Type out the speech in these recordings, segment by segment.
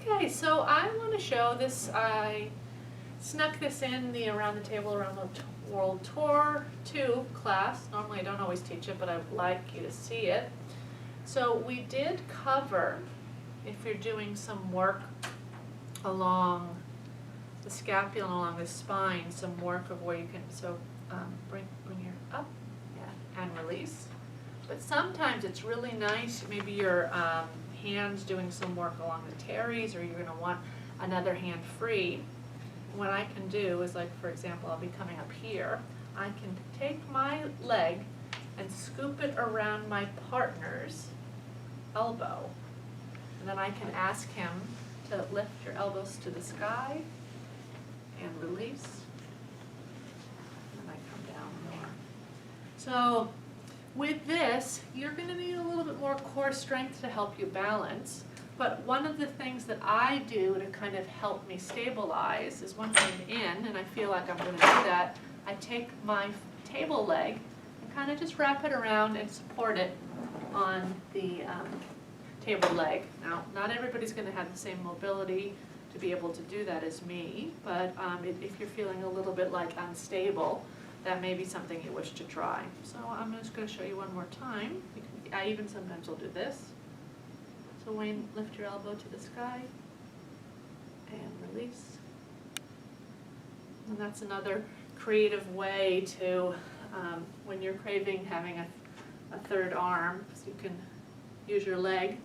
Okay, so I want to show this. I snuck this in the Around the Table Around the World Tour 2 class. Normally I don't always teach it, but I would like you to see it. So we did cover, if you're doing some work along the scapula, along the spine, some work of where you can, so bring your up, yeah, and release. But sometimes it's really nice, maybe your hands doing some work along the teres, or you're going to want another hand free. What I can do is, like, for example, I'll be coming up here. I can take my leg and scoop it around my partner's elbow. And then I can ask him to lift your elbows to the sky and release. And I come down more. So with this, you're going to need a little bit more core strength to help you balance. But one of the things that I do to kind of help me stabilize is once I'm in, and I feel like I'm going to do that, I take my table leg and kind of just wrap it around and support it on the table leg. Now, not everybody's going to have the same mobility to be able to do that as me, but if you're feeling a little bit like unstable, that may be something you wish to try. So I'm just going to show you one more time. I even sometimes will do this. So Wayne, lift your elbow to the sky and release. And that's another creative way to, when you're craving having a third arm, so you can use your leg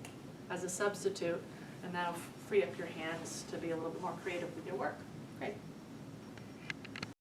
as a substitute, and that'll free up your hands to be a little bit more creative with your work. Great.